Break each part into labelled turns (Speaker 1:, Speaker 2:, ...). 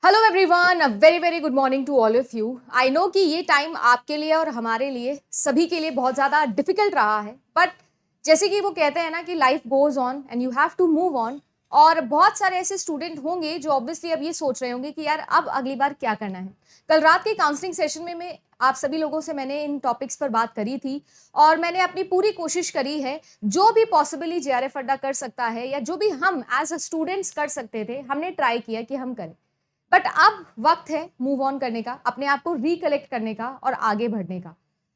Speaker 1: Hello everyone, very very good morning to all of you. I know कि ये time आपके लिए और हमारे लिए सभी के लिए बहुत ज़्यादा डिफिकल्ट रहा है, बट जैसे कि वो कहते हैं ना कि life goes on and you have to move on. और बहुत सारे ऐसे स्टूडेंट होंगे जो ऑब्वियसली अब ये सोच रहे होंगे कि यार अब अगली बार क्या करना है। कल रात के काउंसलिंग सेशन में मैं आप सभी लोगों से मैंने इन टॉपिक्स पर बात करी थी और मैंने अपनी पूरी कोशिश करी है जो भी पॉसिबली जेआरएफ अड्डा कर सकता है या जो भी हम एज अ स्टूडेंट्स कर सकते थे, हमने ट्राई किया कि हम करें। बट अब वक्त है मूव ऑन करने का, अपने आप को रिकलेक्ट करने का और आगे बढ़ने का।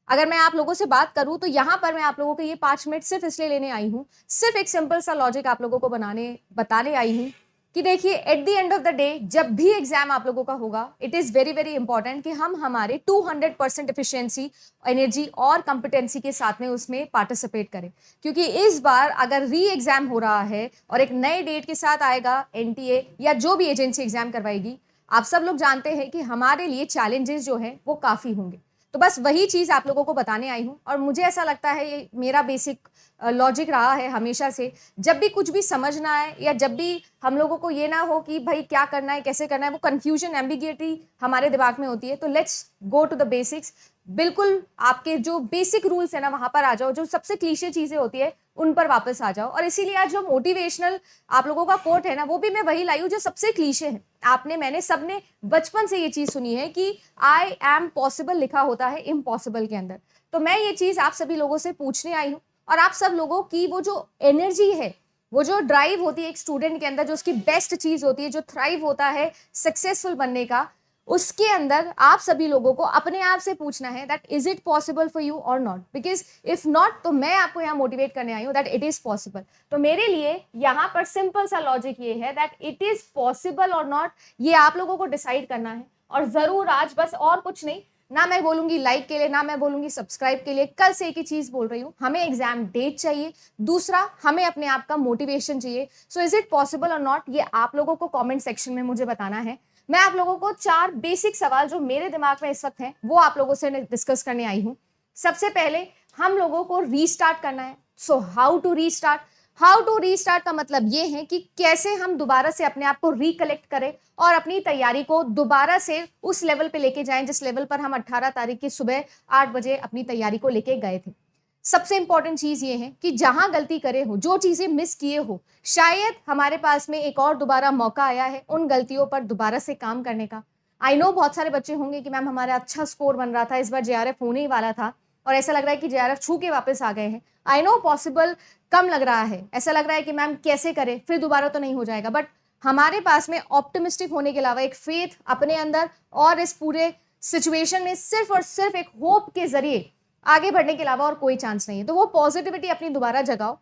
Speaker 1: अगर मैं आप लोगों से बात करूं तो यहां पर मैं आप लोगों के ये 5 मिनट सिर्फ इसलिए लेने आई हूं, सिर्फ एक सिंपल सा लॉजिक आप लोगों को बताने आई हूं कि देखिए at the end of the day जब भी एग्जाम आप लोगों का होगा, it is very very important कि हम हमारे 200% एफिशिएंसी, एनर्जी और कंपिटेंसी के साथ में उसमें पार्टिसिपेट करें। क्योंकि इस बार अगर री एग्जाम हो रहा है और एक नए डेट के साथ आएगा एनटीए या जो भी एजेंसी एग्जाम करवाएगी, आप सब लोग जानते हैं कि हमारे लिए चैलेंजेस जो है वो काफी होंगे। तो बस वही चीज आप लोगों को बताने आई हूं और मुझे ऐसा लगता है ये मेरा बेसिक लॉजिक रहा है हमेशा से। जब भी कुछ भी समझना है या जब भी हम लोगों को ये ना हो कि भाई क्या करना है कैसे करना है, वो कंफ्यूजन एम्बिग्युइटी हमारे दिमाग में होती है, तो let's go to the basics. बिल्कुल आपके जो बेसिक रूल्स है ना वहां पर आ जाओ, जो सबसे क्लीशे चीजें होती है उन पर वापस आ जाओ। और इसीलिए आज जो मोटिवेशनल आप लोगों का कोट है ना, वो भी मैं वही लाई हूँ जो सबसे क्लीशे है। मैंने सबने बचपन से ये चीज सुनी है कि आई एम पॉसिबल लिखा होता है इम्पॉसिबल के अंदर। तो मैं ये चीज आप सभी लोगों से पूछने आई हूँ और आप सब लोगों की वो जो एनर्जी है, वो जो ड्राइव होती है एक स्टूडेंट के अंदर, जो उसकी बेस्ट चीज होती है, जो थ्राइव होता है सक्सेसफुल बनने का, उसके अंदर आप सभी लोगों को अपने आप से पूछना है that is it possible for you और नॉट। बिकॉज इफ नॉट तो मैं आपको यहाँ मोटिवेट करने आई हूँ दैट इट इज पॉसिबल। तो मेरे लिए यहाँ पर सिंपल सा लॉजिक ये है दैट इट इज पॉसिबल और नॉट, ये आप लोगों को डिसाइड करना है। और जरूर आज बस और कुछ नहीं, ना मैं बोलूंगी लाइक के लिए, ना मैं बोलूंगी सब्सक्राइब के लिए, कल से एक ही चीज बोल रही हूँ, हमें एग्जाम डेट चाहिए। दूसरा, हमें अपने आप का मोटिवेशन चाहिए। सो इज इट पॉसिबल और नॉट, ये आप लोगों को कमेंट सेक्शन में मुझे बताना है। मैं आप लोगों को 4 बेसिक सवाल जो मेरे दिमाग में इस वक्त हैं वो आप लोगों से डिस्कस करने आई हूं। सबसे पहले हम लोगों को रीस्टार्ट करना है। So how to restart? How to restart का मतलब ये है कि कैसे हम दोबारा से अपने आप को रिकलेक्ट करें और अपनी तैयारी को दोबारा से उस लेवल पे लेके जाएं जिस लेवल पर हम 18 तारीख की सुबह 8 बजे अपनी तैयारी को लेके गए थे। सबसे इंपॉर्टेंट चीज ये है कि जहां गलती करे हो, जो चीजें मिस किए हो, शायद हमारे पास में एक और दोबारा मौका आया है उन गलतियों पर दोबारा से काम करने का। आई नो बहुत सारे बच्चे होंगे कि मैम हमारा अच्छा स्कोर बन रहा था, इस बार जेआरएफ होने ही वाला था और ऐसा लग रहा है कि जेआरएफ छू के वापस आ गए हैं। आई नो पॉसिबल कम लग रहा है, ऐसा लग रहा है कि मैम कैसे करें, फिर दोबारा तो नहीं हो जाएगा। बट हमारे पास में ऑप्टिमिस्टिक होने के अलावा एक फेथ अपने अंदर और इस पूरे सिचुएशन में सिर्फ और सिर्फ एक होप के जरिए आगे बढ़ने के अलावा और कोई चांस नहीं है। तो वो पॉजिटिविटी अपनी दोबारा जगाओ,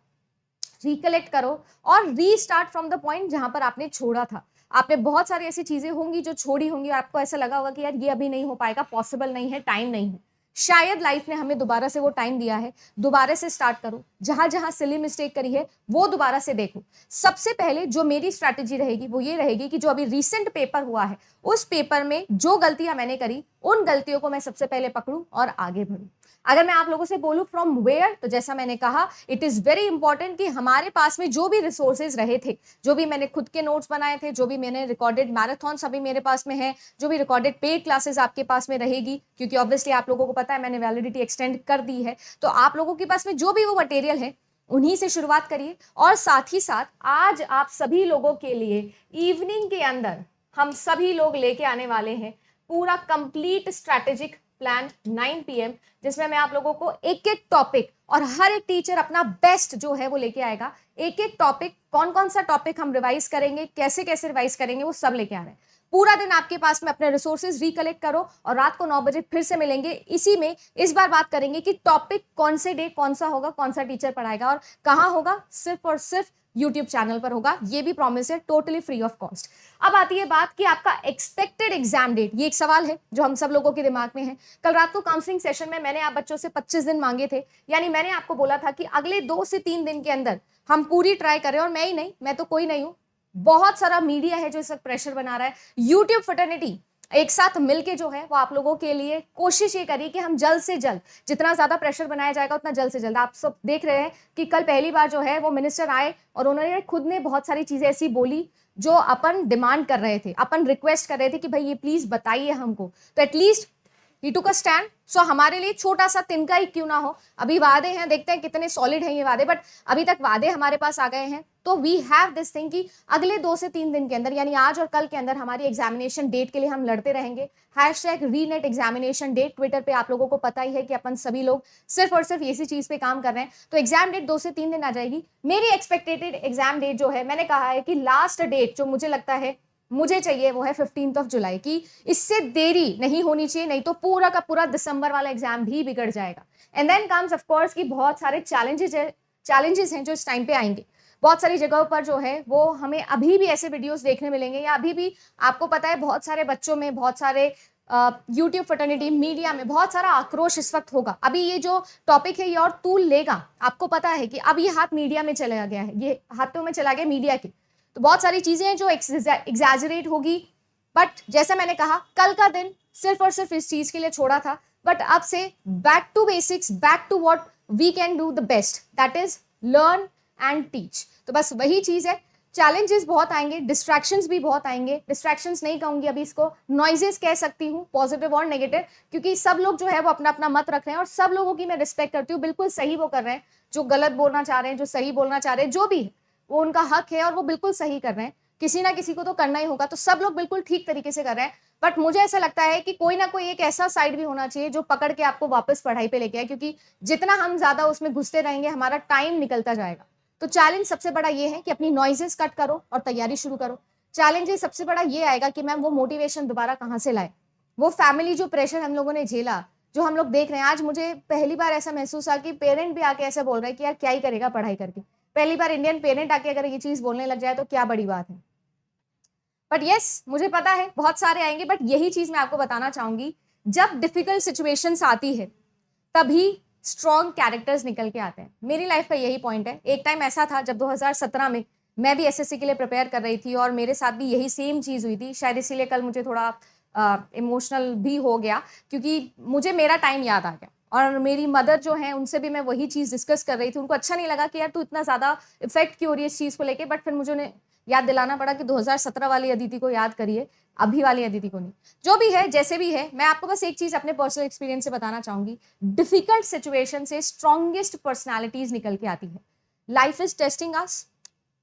Speaker 1: रिकलेक्ट करो और रीस्टार्ट फ्रॉम द पॉइंट जहां पर आपने छोड़ा था। आपने बहुत सारी ऐसी चीजें होंगी जो छोड़ी होंगी और आपको ऐसा लगा होगा कि यार ये अभी नहीं हो पाएगा, पॉसिबल नहीं है, टाइम नहीं है। शायद लाइफ ने हमें दोबारा से वो टाइम दिया है, दोबारा से स्टार्ट करो। जहां जहां सिली मिस्टेक करी है वो दोबारा से देखो। सबसे पहले जो मेरी स्ट्रैटेजी रहेगी वो ये रहेगी कि जो अभी रिसेंट पेपर हुआ है उस पेपर में जो गलतियां मैंने करी, उन गलतियों को मैं सबसे पहले पकड़ूं और आगे बढ़ूं। अगर मैं आप लोगों से बोलूं फ्रॉम वेयर, तो जैसा मैंने कहा इट इज वेरी इंपॉर्टेंट कि हमारे पास में जो भी रिसोर्सेज रहे थे, जो भी मैंने खुद के नोट्स बनाए थे, जो भी मैंने रिकॉर्डेड मैराथन अभी मेरे पास में है, जो भी रिकॉर्डेड पेड क्लासेस आपके पास में रहेगी, क्योंकि ऑब्वियसली आप लोगों को पता है मैंने वैलिडिटी एक्सटेंड कर दी है, तो आप लोगों के पास में जो भी वो मटेरियल है उन्हीं से शुरुआत करिए। और साथ ही साथ आज आप सभी लोगों के लिए इवनिंग के अंदर हम सभी लोग लेके आने वाले हैं पूरा कंप्लीट स्ट्रैटेजिक प्लान 9 PM, जिसमें मैं आप लोगों को एक एक टॉपिक, और हर एक टीचर अपना बेस्ट जो है वो लेके आएगा। एक एक टॉपिक, कौन कौन सा टॉपिक हम रिवाइज करेंगे, कैसे कैसे रिवाइज करेंगे, वो सब लेके आ रहे हैं। पूरा दिन आपके पास में अपने रिसोर्सेज रिकलेक्ट करो और रात को 9 बजे फिर से मिलेंगे। इसी में इस बार बात करेंगे कि टॉपिक कौन से डे कौन सा होगा, कौन सा टीचर पढ़ाएगा और कहाँ होगा। सिर्फ और सिर्फ यूट्यूब चैनल पर होगा, ये भी प्रॉमिस है, टोटली फ्री ऑफ कॉस्ट। अब आती है बात कि आपका एक्सपेक्टेड एग्जाम डेट। ये एक सवाल है जो हम सब लोगों के दिमाग में है। कल रात को काउंसलिंग सेशन में मैंने आप बच्चों से 25 दिन मांगे थे, यानी मैंने आपको बोला था कि अगले 2 से 3 दिन के अंदर हम पूरी ट्राई करें। और मैं ही नहीं, मैं तो कोई नहीं हूं, बहुत सारा मीडिया है जो इस वक्त प्रेशर बना रहा है। यूट्यूब फर्टर्निटी एक साथ मिलके जो है वो आप लोगों के लिए कोशिश ये करिए कि हम जल्द से जल्द, जितना ज्यादा प्रेशर बनाया जाएगा उतना जल्द से जल्द। आप सब देख रहे हैं कि कल पहली बार जो है वो मिनिस्टर आए और उन्होंने खुद ने बहुत सारी चीजें ऐसी बोली जो अपन डिमांड कर रहे थे, अपन रिक्वेस्ट कर रहे थे कि भाई ये प्लीज बताइए हमको, तो at least he took a stand. सो हमारे लिए छोटा सा तिनका ही क्यों ना हो, अभी वादे हैं, देखते हैं कितने सॉलिड हैं ये वादे, बट अभी तक वादे हमारे पास आ गए हैं। तो वी हैव दिस थिंग कि अगले 2 से 3 दिन के अंदर, यानी आज और कल के अंदर हमारी एग्जामिनेशन डेट के लिए हम लड़ते रहेंगे। #रीनेट एग्जामिनेशन डेट ट्विटर पे आप लोगों को पता ही है कि अपन सभी लोग सिर्फ और सिर्फ इसी चीज पे काम कर रहे हैं। तो एग्जाम डेट 2 से 3 दिन आ जाएगी। मेरी एक्सपेक्टेड एग्जाम डेट जो है, मैंने कहा है कि लास्ट डेट जो मुझे लगता है मुझे चाहिए वो है 15 जुलाई की। इससे देरी नहीं होनी चाहिए, नहीं तो पूरा का पूरा दिसंबर वाला एग्जाम भी बिगड़ जाएगा। And then comes of course कि बहुत सारे चैलेंजेस हैं जो इस टाइम पे आएंगे। बहुत सारी जगहों पर जो है वो हमें अभी भी ऐसे वीडियोस देखने मिलेंगे, या अभी भी आपको पता है बहुत सारे बच्चों में, बहुत सारे यूट्यूब फर्टर्निटी मीडिया में बहुत सारा आक्रोश इस वक्त होगा। अभी ये जो टॉपिक है ये और तूल लेगा, आपको पता है कि अब ये हाथ मीडिया में चला गया है, ये हाथों में चला गया मीडिया के। तो बहुत सारी चीजें हैं जो एग्जैजरेट होगी, बट जैसा मैंने कहा कल का दिन सिर्फ और सिर्फ इस चीज के लिए छोड़ा था, बट अब से back to basics, back to what we can do the best, that is learn and teach. तो बस वही चीज है। चैलेंजेस बहुत आएंगे, डिस्ट्रैक्शंस भी बहुत आएंगे। डिस्ट्रैक्शंस नहीं कहूंगी अभी, इसको नॉइजेस कह सकती हूँ, पॉजिटिव और नेगेटिव, क्योंकि सब लोग जो है वो अपना अपना मत रख रहे हैं और सब लोगों की मैं रिस्पेक्ट करती हूँ। बिल्कुल सही वो कर रहे हैं, जो गलत बोलना चाह रहे हैं, जो सही बोलना चाह रहे हैं, जो भी है वो उनका हक है और वो बिल्कुल सही कर रहे हैं। किसी ना किसी को तो करना ही होगा, तो सब लोग बिल्कुल ठीक तरीके से कर रहे हैं। बट मुझे ऐसा लगता है कि कोई ना कोई एक ऐसा साइड भी होना चाहिए जो पकड़ के आपको वापस पढ़ाई पे लेके आए, क्योंकि जितना हम ज्यादा उसमें घुसते रहेंगे हमारा टाइम निकलता जाएगा। तो चैलेंज सबसे बड़ा ये है कि अपनी नॉइजेस कट करो और तैयारी शुरू करो। चैलेंज ये सबसे बड़ा ये आएगा कि मैम वो मोटिवेशन दोबारा कहाँ से लाए, वो फैमिली जो प्रेशर हम लोगों ने झेला, जो हम लोग देख रहे हैं। आज मुझे पहली बार ऐसा महसूस हुआ कि पेरेंट भी आके ऐसे बोल रहे हैं कि यार क्या ही करेगा पढ़ाई करके। पहली बार इंडियन पेरेंट आके अगर ये चीज बोलने लग जाए तो क्या बड़ी बात है। बट यस, मुझे पता है बहुत सारे आएंगे, बट यही चीज मैं आपको बताना चाहूंगी, जब डिफिकल्ट सिचुएशंस आती है तभी स्ट्रॉन्ग कैरेक्टर्स निकल के आते हैं। मेरी लाइफ का यही पॉइंट है। एक टाइम ऐसा था जब 2017 में मैं भी एसएससी के लिए प्रिपेयर कर रही थी और मेरे साथ भी यही सेम चीज हुई थी। शायद इसीलिए कल मुझे थोड़ा इमोशनल भी हो गया, क्योंकि मुझे मेरा टाइम याद आ गया और मेरी मदर जो है उनसे भी मैं वही चीज डिस्कस कर रही थी। उनको अच्छा नहीं लगा कि यार तू इतना ज्यादा इफेक्ट क्यों हो रही है इस चीज को लेके, बट फिर मुझे उन्हें याद दिलाना पड़ा कि 2017 वाली अदिति को याद करिए, अभी वाली अदिति को नहीं। जो भी है, जैसे भी है, मैं आपको बस एक चीज अपने पर्सनल एक्सपीरियंस से बताना चाहूंगी। डिफिकल्ट सिचुएशन से स्ट्रॉन्गेस्ट पर्सनैलिटीज निकल के आती है। Life is testing us,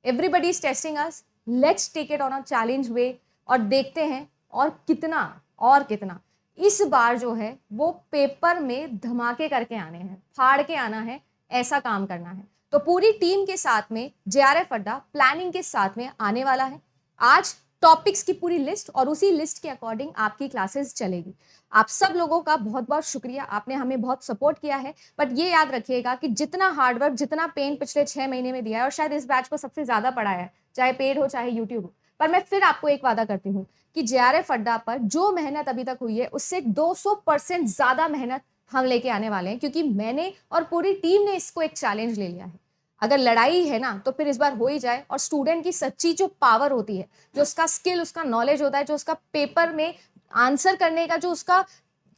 Speaker 1: everybody is testing us, let's take it on a challenge way और देखते हैं और कितना इस बार जो है वो पेपर में धमाके करके आने हैं, फाड़ के आना है, ऐसा काम करना है। तो पूरी टीम के साथ में जेआरएफ अड्डा प्लानिंग के साथ में आने वाला है। आज टॉपिक्स की पूरी लिस्ट और उसी लिस्ट के अकॉर्डिंग आपकी क्लासेस चलेगी। आप सब लोगों का बहुत बहुत शुक्रिया, आपने हमें बहुत सपोर्ट किया है। बट ये याद रखिएगा कि जितना हार्डवर्क, जितना पेन पिछले 6 महीने में दिया है, और शायद इस बैच को सबसे ज्यादा पढ़ाया है, चाहे पेड हो चाहे यूट्यूब हो, पर मैं फिर आपको एक वादा करती हूँ कि जेआरएफ अड्डा पर जो मेहनत अभी तक हुई है उससे 200% ज्यादा मेहनत हम लेके आने वाले हैं, क्योंकि मैंने और पूरी टीम ने इसको एक चैलेंज ले लिया है। अगर लड़ाई है ना तो फिर इस बार हो ही जाए, और स्टूडेंट की सच्ची जो पावर होती है, जो उसका स्किल, उसका नॉलेज होता है, जो उसका पेपर में आंसर करने का जो उसका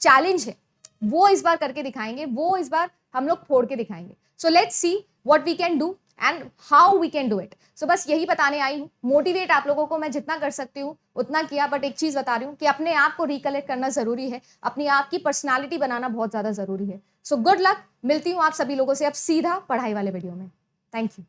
Speaker 1: चैलेंज है, वो इस बार करके दिखाएंगे, वो इस बार हम लोग फोड़ के दिखाएंगे। So let's see what we can do and how we can do it. So बस यही बताने आई हूँ। मोटिवेट आप लोगों को मैं जितना कर सकती हूँ उतना किया, बट एक चीज बता रही हूँ कि अपने आप को रिकलेक्ट करना जरूरी है, अपनी आप की पर्सनालिटी बनाना बहुत ज्यादा जरूरी है। सो गुड लक, मिलती हूँ आप सभी लोगों से अब सीधा पढ़ाई वाले वीडियो में। Thank you.